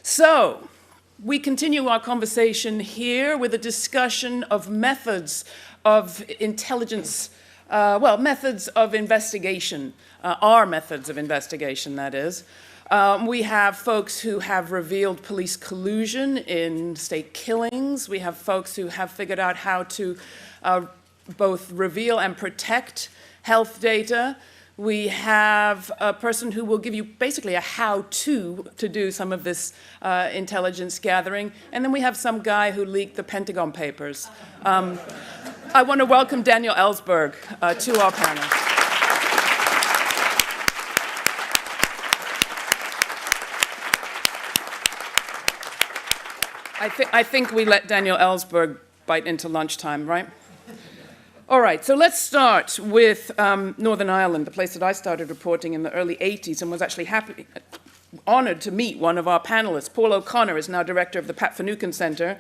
So, we continue our conversation here with a discussion of methods of intelligence, methods of investigation, our methods of investigation, that is. We have folks who have revealed police collusion in state killings. We have folks who have figured out how to both reveal and protect health data. We have a person who will give you basically a how-to do some of this intelligence gathering. And then we have some guy who leaked the Pentagon Papers. I want to welcome Daniel Ellsberg to our panel. I think we let Daniel Ellsberg bite into lunchtime, right? All right, so let's start with Northern Ireland, the place that I started reporting in the early 80s and was actually honored to meet one of our panelists. Paul O'Connor is now director of the Pat Finucane Centre.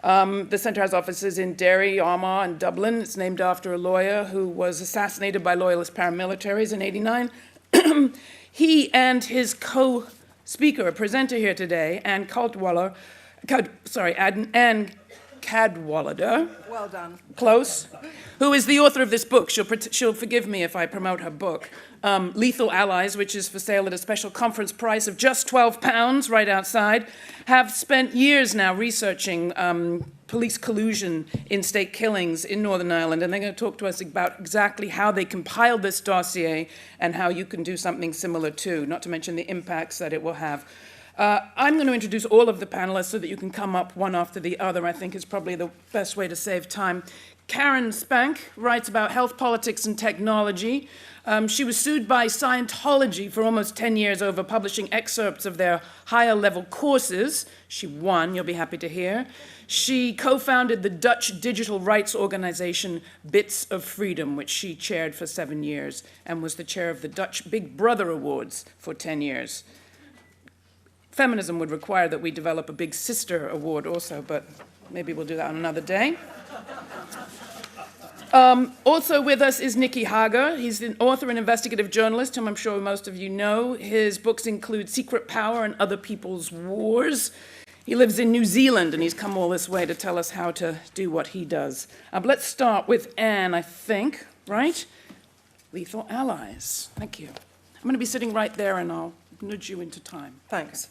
The centre has offices in Derry, Armagh, and Dublin. It's named after a lawyer who was assassinated by Loyalist paramilitaries in '89. He and his co-speaker, a presenter here today, Anne Cadwallader, well done. Close. Who is the author of this book. She'll forgive me if I promote her book. Lethal Allies, which is for sale at a special conference price of just £12 right outside, have spent years now researching police collusion in state killings in Northern Ireland, and they're going to talk to us about exactly how they compiled this dossier and how you can do something similar too, not to mention the impacts that it will have. I'm going to introduce all of the panelists so that you can come up one after the other. I think is probably the best way to save time. Karen Spank writes about health, politics, and technology. She was sued by Scientology for almost 10 years over publishing excerpts of their higher-level courses. She won, you'll be happy to hear. She co-founded the Dutch digital rights organization Bits of Freedom, which she chaired for 7 years, and was the chair of the Dutch Big Brother Awards for 10 years. Feminism would require that we develop a Big Sister Award also, but maybe we'll do that on another day. Also with us is Nicky Hager. He's an author and investigative journalist, whom I'm sure most of you know. His books include Secret Power and Other People's Wars. He lives in New Zealand, and he's come all this way to tell us how to do what he does. But let's start with Anne, I think, right? Lethal Allies. Thank you. I'm going to be sitting right there, and I'll nudge you into time. Thanks.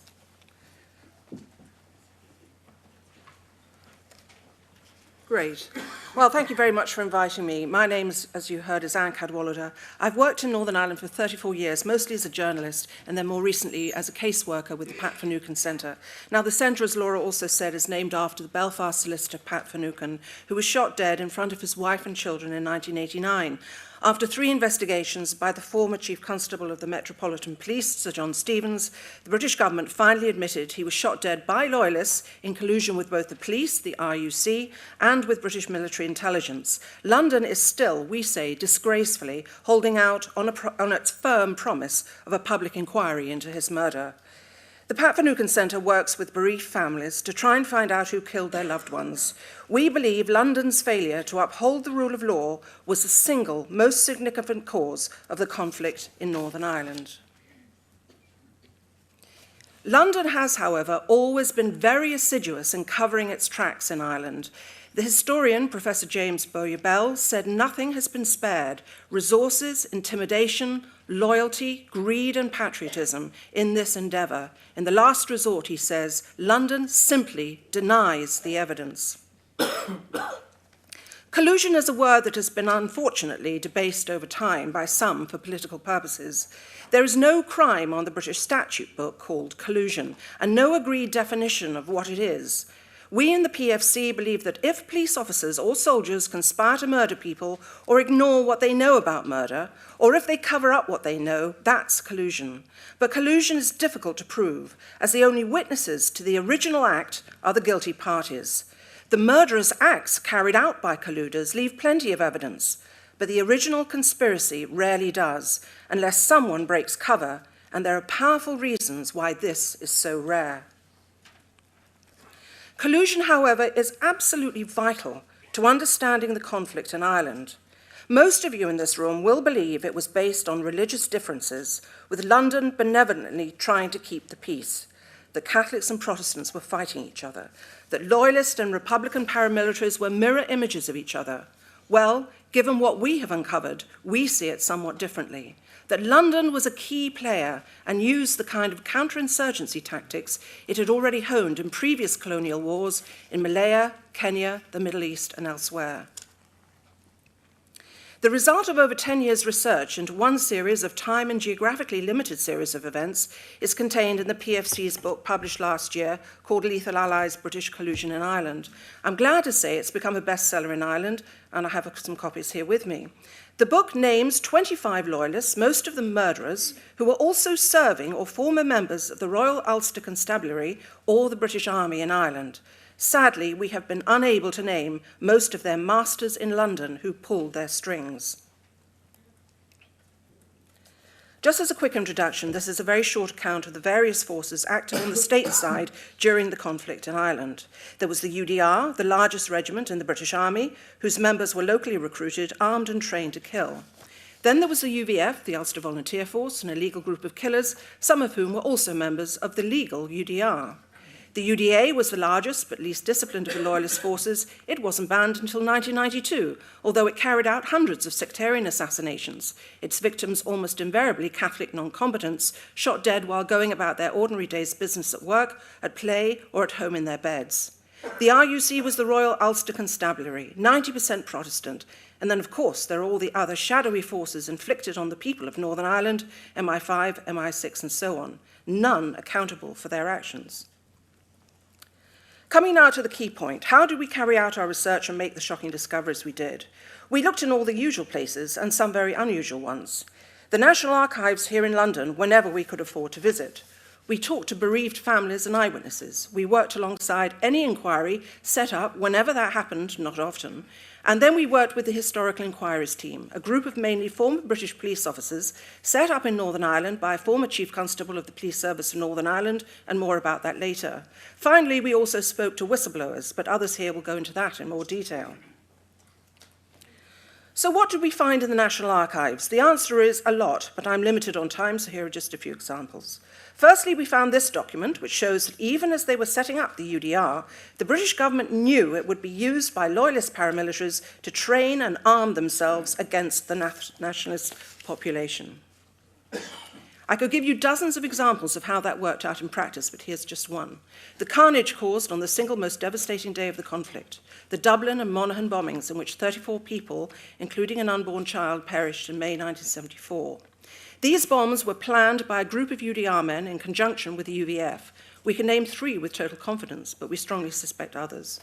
Great. Well, thank you very much for inviting me. My name, as you heard, is Anne Cadwallader. I've worked in Northern Ireland for 34 years, mostly as a journalist, and then more recently as a caseworker with the Pat Finucane Centre. Now, the centre, as Laura also said, is named after the Belfast solicitor Pat Finucane, who was shot dead in front of his wife and children in 1989. After 3 investigations by the former Chief Constable of the Metropolitan Police, Sir John Stevens, the British government finally admitted he was shot dead by Loyalists in collusion with both the police, the RUC, and with British military intelligence. London is still, we say, disgracefully holding out on its firm promise of a public inquiry into his murder. The Pat Finucane Centre works with bereaved families to try and find out who killed their loved ones. We believe London's failure to uphold the rule of law was the single most significant cause of the conflict in Northern Ireland. London has, however, always been very assiduous in covering its tracks in Ireland. The historian, Professor James Bowyer-Bell, said nothing has been spared: resources, intimidation, loyalty, greed, and patriotism in this endeavour. In the last resort, he says, London simply denies the evidence. Collusion is a word that has been unfortunately debased over time by some for political purposes. There is no crime on the British statute book called collusion, and no agreed definition of what it is. We in the PFC believe that if police officers or soldiers conspire to murder people or ignore what they know about murder, or if they cover up what they know, that's collusion. But collusion is difficult to prove, as the only witnesses to the original act are the guilty parties. The murderous acts carried out by colluders leave plenty of evidence, but the original conspiracy rarely does, unless someone breaks cover, and there are powerful reasons why this is so rare. Collusion, however, is absolutely vital to understanding the conflict in Ireland. Most of you in this room will believe it was based on religious differences, with London benevolently trying to keep the peace. that Catholics and Protestants were fighting each other, that Loyalist and Republican paramilitaries were mirror images of each other. Well, given what we have uncovered, we see it somewhat differently. That London was a key player and used the kind of counterinsurgency tactics it had already honed in previous colonial wars in Malaya, Kenya, the Middle East, and elsewhere. The result of over 10 years' research into one series of time and geographically limited series of events is contained in the PFC's book published last year called Lethal Allies, British Collusion in Ireland. I'm glad to say it's become a bestseller in Ireland, and I have some copies here with me. The book names 25 Loyalists, most of them murderers, who were also serving or former members of the Royal Ulster Constabulary or the British Army in Ireland. Sadly, we have been unable to name most of their masters in London who pulled their strings. Just as a quick introduction, this is a very short account of the various forces active on the state side during the conflict in Ireland. There was the UDR, the largest regiment in the British Army, whose members were locally recruited, armed and trained to kill. Then there was the UVF, the Ulster Volunteer Force, an illegal group of killers, some of whom were also members of the legal UDR. The UDA was the largest but least disciplined of the Loyalist forces. It wasn't banned until 1992, although it carried out hundreds of sectarian assassinations, its victims almost invariably Catholic non-combatants, shot dead while going about their ordinary day's business at work, at play, or at home in their beds. The RUC was the Royal Ulster Constabulary, 90% Protestant, and then, of course, there are all the other shadowy forces inflicted on the people of Northern Ireland, MI5, MI6, and so on, none accountable for their actions. Coming now to the key point, how did we carry out our research and make the shocking discoveries we did? We looked in all the usual places and some very unusual ones. The National Archives here in London, whenever we could afford to visit. We talked to bereaved families and eyewitnesses. We worked alongside any inquiry set up whenever that happened, not often. And then we worked with the Historical Inquiries team, a group of mainly former British police officers set up in Northern Ireland by a former Chief Constable of the Police Service in Northern Ireland, and more about that later. Finally, we also spoke to whistleblowers, but others here will go into that in more detail. So what did we find in the National Archives? The answer is a lot, but I'm limited on time, so here are just a few examples. Firstly, we found this document, which shows that even as they were setting up the UDR, the British government knew it would be used by Loyalist paramilitaries to train and arm themselves against the nationalist population. I could give you dozens of examples of how that worked out in practice, but here's just one. The carnage caused on the single most devastating day of the conflict, the Dublin and Monaghan bombings in which 34 people, including an unborn child, perished in May 1974. These bombs were planned by a group of UDR men in conjunction with the UVF. We can name 3 with total confidence, but we strongly suspect others.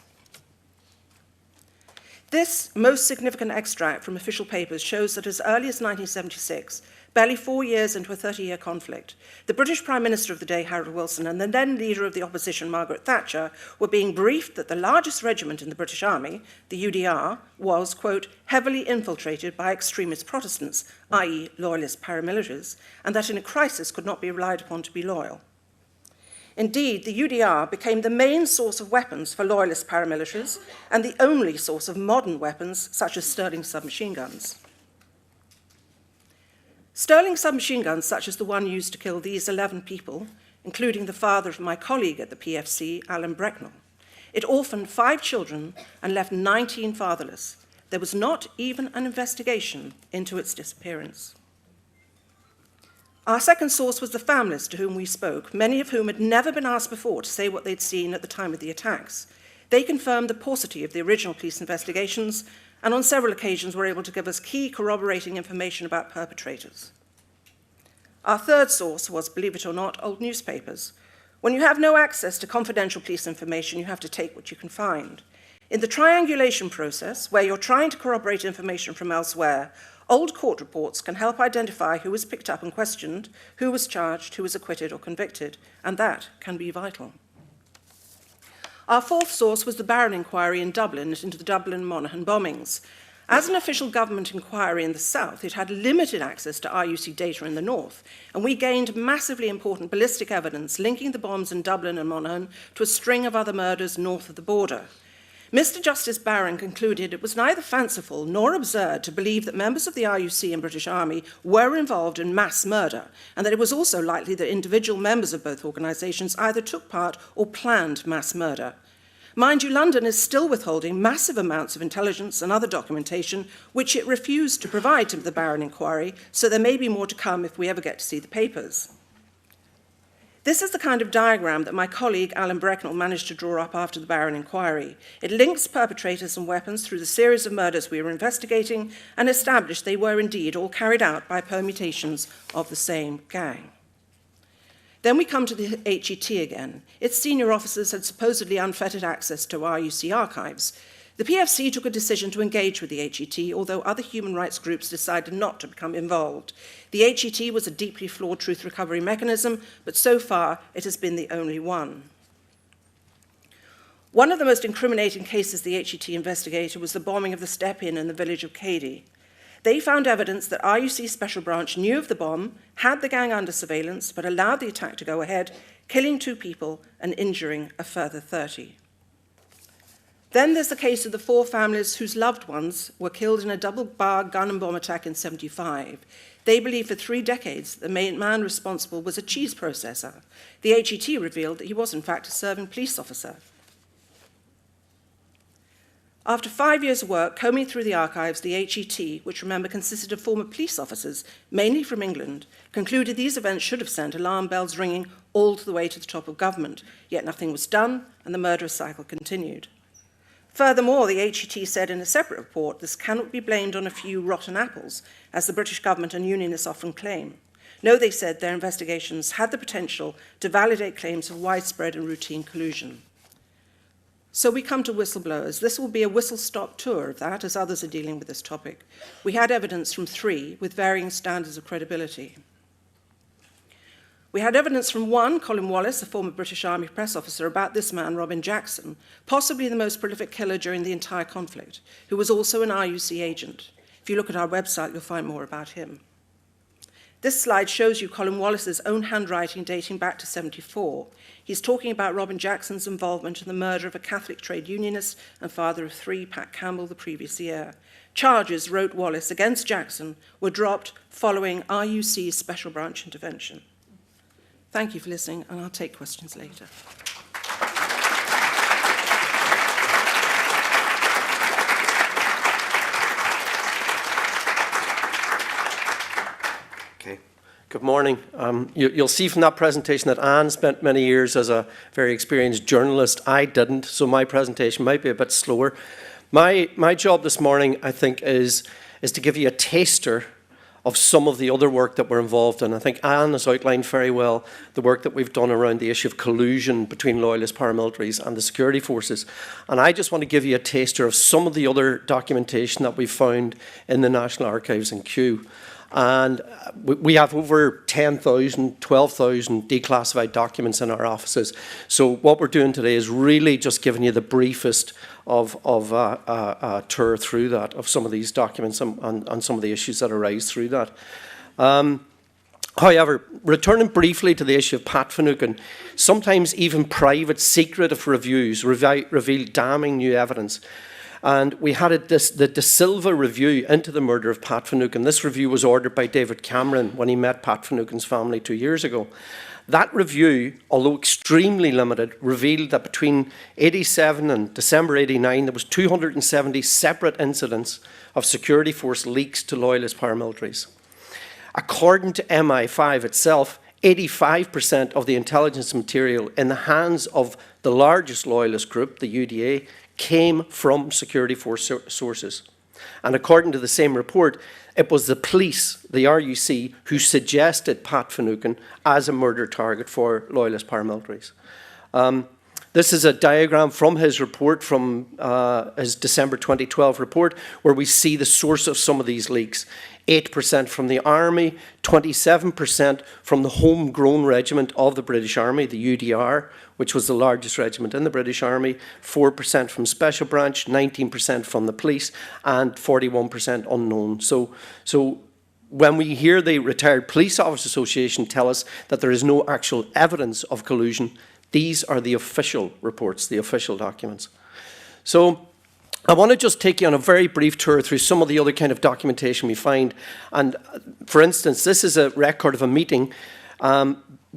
This most significant extract from official papers shows that as early as 1976, barely 4 years into a 30-year conflict, the British Prime Minister of the day, Harold Wilson, and the then leader of the opposition, Margaret Thatcher, were being briefed that the largest regiment in the British Army, the UDR, was, quote, heavily infiltrated by extremist Protestants, i.e. Loyalist paramilitaries, and that in a crisis could not be relied upon to be loyal. Indeed, the UDR became the main source of weapons for Loyalist paramilitaries and the only source of modern weapons such as Sterling submachine guns. Sterling submachine guns, such as the one used to kill these 11 people, including the father of my colleague at the PFC, Alan Brecknell. It orphaned 5 children and left 19 fatherless. There was not even an investigation into its disappearance. Our second source was the families to whom we spoke, many of whom had never been asked before to say what they'd seen at the time of the attacks. They confirmed the paucity of the original police investigations and on several occasions were able to give us key corroborating information about perpetrators. Our third source was, believe it or not, old newspapers. When you have no access to confidential police information, you have to take what you can find. In the triangulation process, where you're trying to corroborate information from elsewhere, old court reports can help identify who was picked up and questioned, who was charged, who was acquitted or convicted, and that can be vital. Our fourth source was the Barron inquiry in Dublin into the Dublin Monaghan bombings. As an official government inquiry in the south, it had limited access to RUC data in the north, and we gained massively important ballistic evidence linking the bombs in Dublin and Monaghan to a string of other murders north of the border. Mr. Justice Barron concluded it was neither fanciful nor absurd to believe that members of the RUC and British Army were involved in mass murder, and that it was also likely that individual members of both organisations either took part or planned mass murder. Mind you, London is still withholding massive amounts of intelligence and other documentation, which it refused to provide to the Barron inquiry, so there may be more to come if we ever get to see the papers. This is the kind of diagram that my colleague Alan Brecknell managed to draw up after the Barron inquiry. It links perpetrators and weapons through the series of murders we were investigating and established they were indeed all carried out by permutations of the same gang. Then we come to the HET again. Its senior officers had supposedly unfettered access to RUC archives. The PFC took a decision to engage with the HET, although other human rights groups decided not to become involved. The HET was a deeply flawed truth recovery mechanism, but so far it has been the only one. One of the most incriminating cases the HET investigated was the bombing of the Step Inn in the village of Cady. They found evidence that RUC Special Branch knew of the bomb, had the gang under surveillance, but allowed the attack to go ahead, killing 2 people and injuring a further 30. Then there's the case of the 4 families whose loved ones were killed in a double-bar gun and bomb attack in '75. They believed for 3 decades the man responsible was a cheese processor. The HET revealed that he was in fact a serving police officer. After 5 years of work combing through the archives, the HET, which remember consisted of former police officers, mainly from England, concluded these events should have sent alarm bells ringing all the way to the top of government, yet nothing was done and the murderous cycle continued. Furthermore, the HET said in a separate report, this cannot be blamed on a few rotten apples, as the British government and unionists often claim. No, they said, their investigations had the potential to validate claims of widespread and routine collusion. So we come to whistleblowers. This will be a whistle-stop tour of that, as others are dealing with this topic. We had evidence from 3 with varying standards of credibility. We had evidence from 1, Colin Wallace, a former British Army press officer, about this man, Robin Jackson, possibly the most prolific killer during the entire conflict, who was also an RUC agent. If you look at our website, you'll find more about him. This slide shows you Colin Wallace's own handwriting dating back to '74. He's talking about Robin Jackson's involvement in the murder of a Catholic trade unionist and father of 3, Pat Campbell, the previous year. Charges, wrote Wallace, against Jackson were dropped following RUC's special branch intervention. Thank you for listening, and I'll take questions later. Good morning. You'll see from that presentation that Anne spent many years as a very experienced journalist. I didn't, so my presentation might be a bit slower. My job this morning, I think, is to give you a taster of some of the other work that we're involved in. I think Anne has outlined very well the work that we've done around the issue of collusion between Loyalist paramilitaries and the security forces. And I just want to give you a taster of some of the other documentation that we've found in the National Archives in Kew. And we have over 10,000, 12,000 declassified documents in our offices. So what we're doing today is really just giving you the briefest of a tour through that, of some of these documents and some of the issues that arise through that. However, returning briefly to the issue of Pat Finucane, sometimes even private, secretive reviews reveal damning new evidence. And we had the De Silva review into the murder of Pat Finucane. This review was ordered by David Cameron when he met Pat Finucane's family 2 years ago. That review, although extremely limited, revealed that between 87 and December 89, there was 270 separate incidents of security force leaks to Loyalist paramilitaries. According to MI5 itself, 85% of the intelligence material in the hands of the largest Loyalist group, the UDA, came from security force sources. And according to the same report, it was the police, the RUC, who suggested Pat Finucane as a murder target for Loyalist paramilitaries. This is a diagram from his report, from his December 2012 report, where we see the source of some of these leaks. 8% from the Army, 27% from the homegrown regiment of the British Army, the UDR, which was the largest regiment in the British Army, 4% from Special Branch, 19% from the police, and 41% unknown. So when we hear the Retired Police Officers Association tell us that there is no actual evidence of collusion, these are the official reports, the official documents. So I want to just take you on a very brief tour through some of the other kind of documentation we find. And for instance, this is a record of a meeting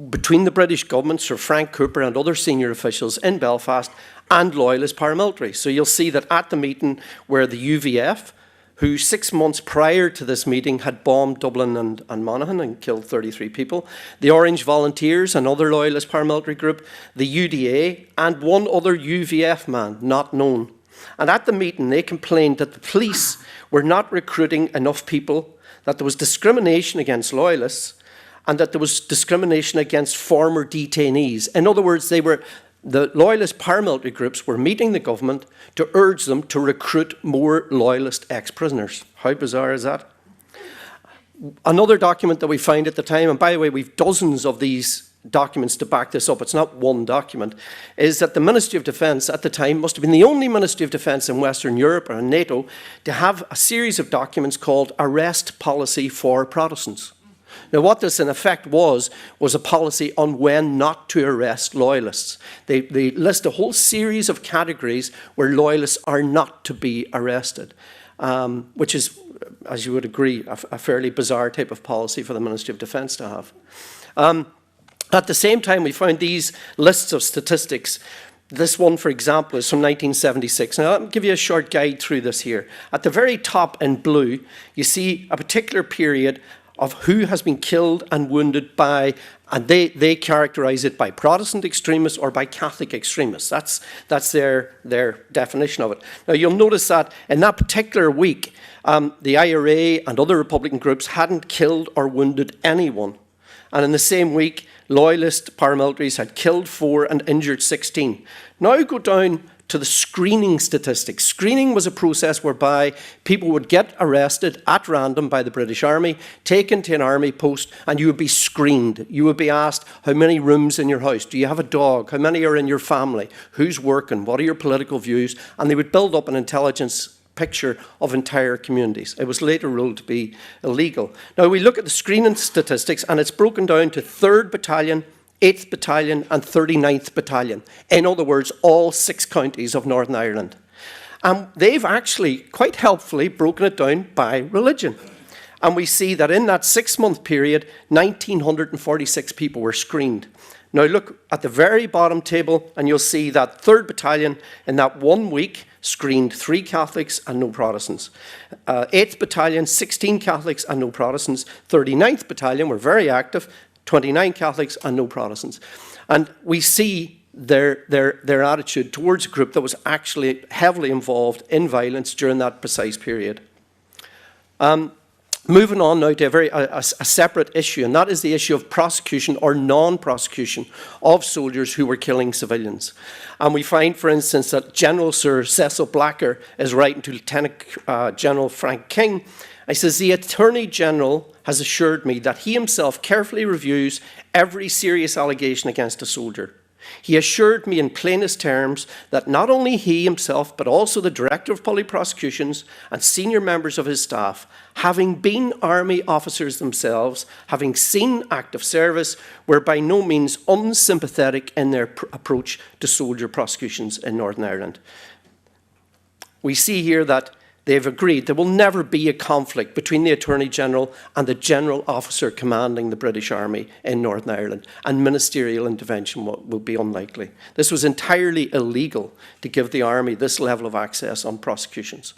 between the British government, Sir Frank Cooper and other senior officials in Belfast, and Loyalist paramilitary. So you'll see that at the meeting where the UVF, who 6 months prior to this meeting had bombed Dublin and Monaghan and killed 33 people, the Orange Volunteers, another Loyalist paramilitary group, the UDA, and one other UVF man, not known. And at the meeting, they complained that the police were not recruiting enough people, that there was discrimination against Loyalists, and that there was discrimination against former detainees. In other words, the Loyalist paramilitary groups were meeting the government to urge them to recruit more Loyalist ex-prisoners. How bizarre is that? Another document that we find at the time, and by the way, we've dozens of these documents to back this up, it's not one document, is that the Ministry of Defence at the time must have been the only Ministry of Defence in Western Europe or in NATO to have a series of documents called Arrest Policy for Protestants. Now, what this in effect was a policy on when not to arrest Loyalists. They list a whole series of categories where Loyalists are not to be arrested, which is, as you would agree, a fairly bizarre type of policy for the Ministry of Defence to have. At the same time, we found these lists of statistics. This one, for example, is from 1976. Now, I'll give you a short guide through this here. At the very top in blue, you see a particular period of who has been killed and wounded by, and they characterise it by Protestant extremists or by Catholic extremists. That's their definition of it. Now, you'll notice that in that particular week, the IRA and other Republican groups hadn't killed or wounded anyone. And in the same week, Loyalist paramilitaries had killed 4 and injured 16. Now go down to the screening statistics. Screening was a process whereby people would get arrested at random by the British Army, taken to an army post, and you would be screened. You would be asked, how many rooms in your house? Do you have a dog? How many are in your family? Who's working? What are your political views? And they would build up an intelligence picture of entire communities. It was later ruled to be illegal. Now we look at the screening statistics and it's broken down to 3rd Battalion, 8th Battalion and 39th Battalion. In other words, all 6 counties of Northern Ireland. And they've actually quite helpfully broken it down by religion. And we see that in that 6-month period, 1,946 people were screened. Now look at the very bottom table and you'll see that 3rd Battalion in that 1 week screened 3 Catholics and no Protestants. 8th Battalion, 16 Catholics and no Protestants. 39th Battalion were very active, 29 Catholics and no Protestants. And we see their attitude towards a group that was actually heavily involved in violence during that precise period. Moving on now to a separate issue, and that is the issue of prosecution or non-prosecution of soldiers who were killing civilians. And we find, for instance, that General Sir Cecil Blacker is writing to Lieutenant General Frank King. He says, the Attorney General has assured me that he himself carefully reviews every serious allegation against a soldier. He assured me in plainest terms that not only he himself, but also the Director of Public Prosecutions and senior members of his staff, having been army officers themselves, having seen active service, were by no means unsympathetic in their approach to soldier prosecutions in Northern Ireland. We see here that they've agreed there will never be a conflict between the Attorney General and the General Officer commanding the British Army in Northern Ireland, and ministerial intervention will be unlikely. This was entirely illegal to give the Army this level of access on prosecutions.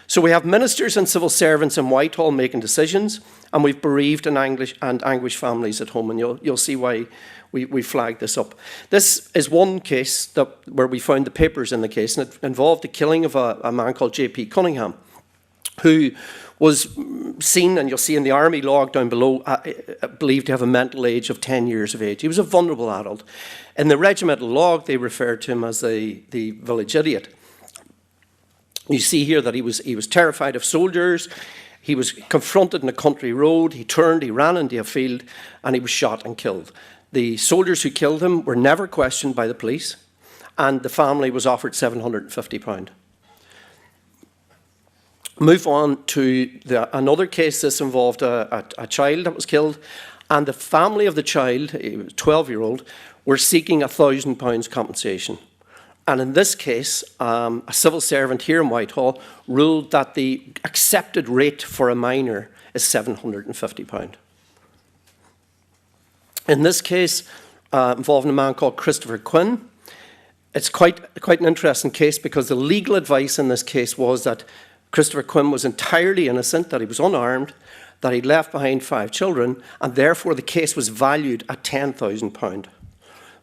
So we have ministers and civil servants in Whitehall making decisions, and we've bereaved and anguished families at home, and you'll see why we flagged this up. This is one case where we found the papers in the case, and it involved the killing of a man called J.P. Cunningham, who was seen, and you'll see in the army log down below, believed to have a mental age of 10 years of age. He was a vulnerable adult. In the regimental log, they referred to him as the village idiot. You see here that he was terrified of soldiers. He was confronted in a country road. He turned, he ran into a field, and he was shot and killed. The soldiers who killed him were never questioned by the police, and the family was offered £750. Move on to another case. This involved a child that was killed, and the family of the child, he was a 12-year-old, were seeking £1,000 compensation. And in this case, a civil servant here in Whitehall ruled that the accepted rate for a minor is £750. In this case, involving a man called Christopher Quinn, it's quite an interesting case because the legal advice in this case was that Christopher Quinn was entirely innocent, that he was unarmed, that he'd left behind 5 children, and therefore the case was valued at £10,000.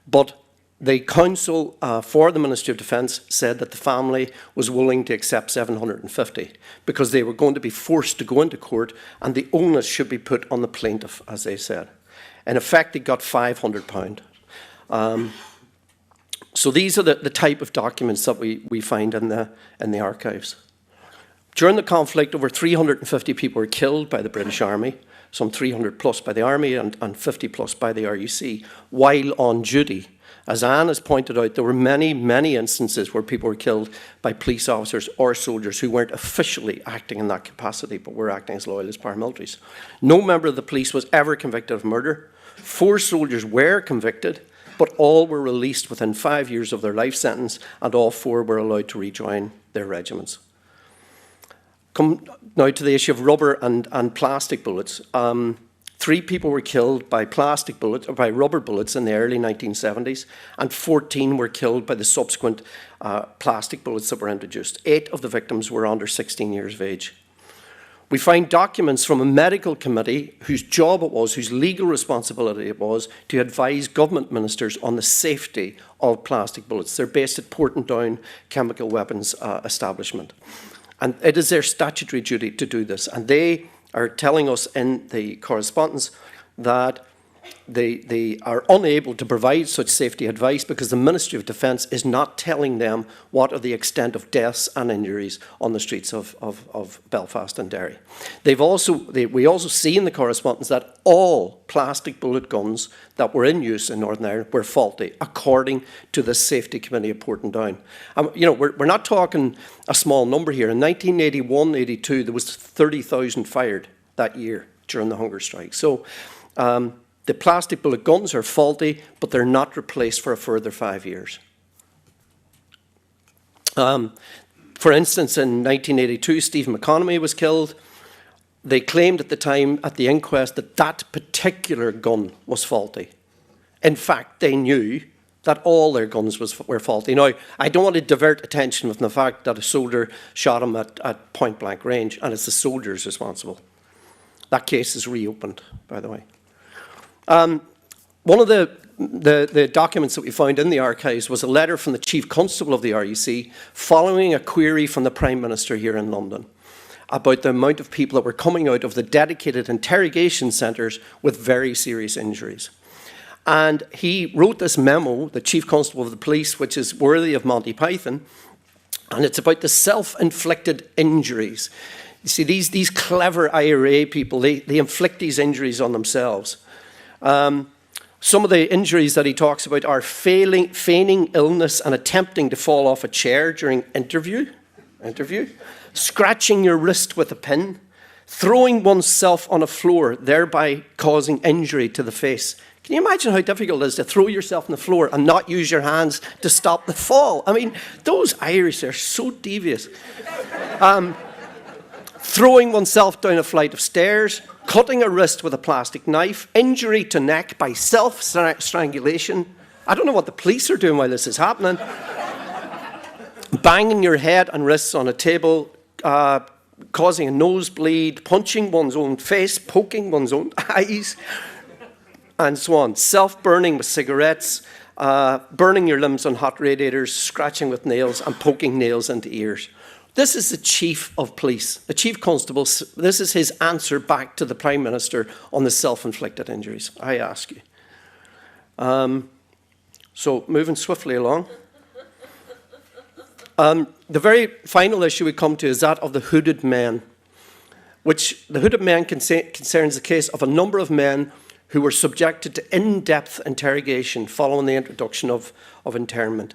But the counsel for the Ministry of Defence said that the family was willing to accept £750 because they were going to be forced to go into court and the onus should be put on the plaintiff, as they said. In effect, they got £500. So these are the type of documents that we find in the archives. During the conflict, over 350 people were killed by the British Army, some 300 plus by the Army and 50 plus by the RUC, while on duty. As Anne has pointed out, there were many, many instances where people were killed by police officers or soldiers who weren't officially acting in that capacity, but were acting as loyalist paramilitaries. No member of the police was ever convicted of murder. 4 soldiers were convicted, but all were released within 5 years of their life sentence, and all 4 were allowed to rejoin their regiments. Come now to the issue of rubber and plastic bullets. 3 people were killed by plastic bullets, or by rubber bullets in the early 1970s, and 14 were killed by the subsequent plastic bullets that were introduced. 8 of the victims were under 16 years of age. We find documents from a medical committee whose job it was, whose legal responsibility it was, to advise government ministers on the safety of plastic bullets. They're based at Portendown Chemical Weapons Establishment. And it is their statutory duty to do this. And they are telling us in the correspondence that they are unable to provide such safety advice because the Ministry of Defence is not telling them what are the extent of deaths and injuries on the streets of Belfast and Derry. We also see in the correspondence that all plastic bullet guns that were in use in Northern Ireland were faulty, according to the Safety Committee of Portendown. We're not talking a small number here. In 1981-82, there was 30,000 fired that year during the hunger strike. So the plastic bullet guns are faulty, but they're not replaced for a further 5 years. For instance, in 1982, Stephen McConaughey was killed. They claimed at the time at the inquest that that particular gun was faulty. In fact, they knew that all their guns were faulty. Now, I don't want to divert attention from the fact that a soldier shot him at point-blank range, and it's the soldiers responsible. That case is reopened, by the way. One of the documents that we found in the archives was a letter from the Chief Constable of the RUC following a query from the Prime Minister here in London about the amount of people that were coming out of the dedicated interrogation centres with very serious injuries. And he wrote this memo, the Chief Constable of the Police, which is worthy of Monty Python, and it's about the self-inflicted injuries. You see, these clever IRA people, they inflict these injuries on themselves. Some of the injuries that he talks about are feigning illness and attempting to fall off a chair during interview, scratching your wrist with a pin, throwing oneself on a floor, thereby causing injury to the face. Can you imagine how difficult it is to throw yourself on the floor and not use your hands to stop the fall? I mean, those Irish are so devious. Throwing oneself down a flight of stairs, cutting a wrist with a plastic knife, injury to neck by self-strangulation. I don't know what the police are doing while this is happening. Banging your head and wrists on a table, causing a nosebleed, punching one's own face, poking one's own eyes, and so on. Self-burning with cigarettes, burning your limbs on hot radiators, scratching with nails, and poking nails into ears. This is the Chief of Police, the Chief Constable. This is his answer back to the Prime Minister on the self-inflicted injuries, I ask you. So moving swiftly along. The very final issue we come to is that of the hooded men, which the hooded men concerns the case of a number of men who were subjected to in-depth interrogation following the introduction of internment.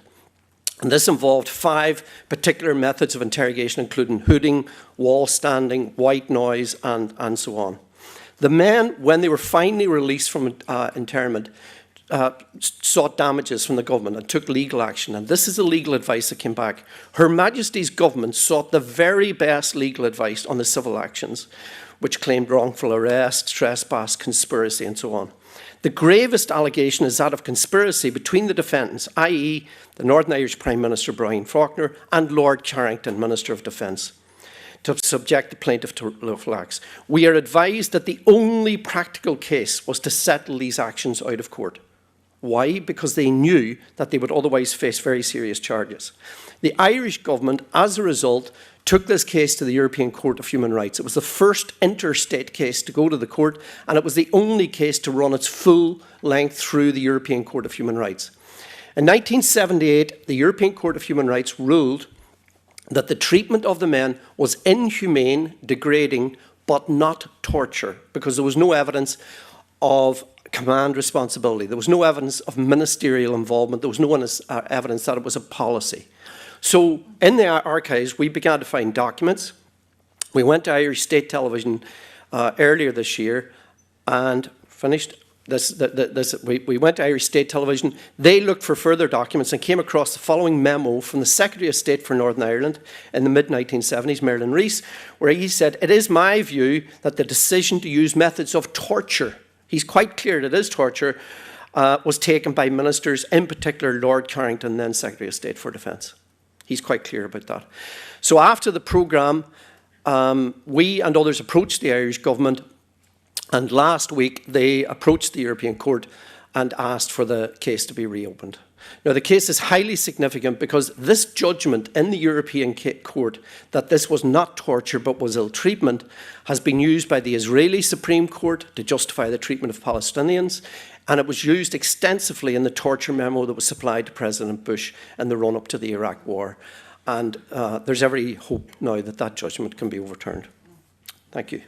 And this involved 5 particular methods of interrogation, including hooding, wall standing, white noise, and so on. The men, when they were finally released from internment, sought damages from the government and took legal action, and this is the legal advice that came back. Her Majesty's government sought the very best legal advice on the civil actions, which claimed wrongful arrest, trespass, conspiracy, and so on. The gravest allegation is that of conspiracy between the defendants, i.e. the Northern Irish Prime Minister Brian Faulkner and Lord Carrington, Minister of Defence, to subject the plaintiff to lawful acts. We are advised that the only practical case was to settle these actions out of court. Why? Because they knew that they would otherwise face very serious charges. The Irish government, as a result, took this case to the European Court of Human Rights. It was the first interstate case to go to the court, and it was the only case to run its full length through the European Court of Human Rights. In 1978, the European Court of Human Rights ruled that the treatment of the men was inhumane, degrading, but not torture, because there was no evidence of command responsibility. There was no evidence of ministerial involvement. There was no evidence that it was a policy. So in the archives, we began to find documents. We went to Irish State Television earlier this year and finished we went to Irish State Television. They looked for further documents and came across the following memo from the Secretary of State for Northern Ireland in the mid-1970s, Merlin Rees, where he said, "It is my view that the decision to use methods of torture," he's quite clear that it is torture, was taken by ministers, in particular Lord Carrington, then Secretary of State for Defence. He's quite clear about that. So after the programme, we and others approached the Irish government, and last week they approached the European Court and asked for the case to be reopened. Now, the case is highly significant because this judgment in the European Court that this was not torture but was ill-treatment has been used by the Israeli Supreme Court to justify the treatment of Palestinians, and it was used extensively in the torture memo that was supplied to President Bush in the run-up to the Iraq War. And there's every hope now that that judgment can be overturned. Thank you.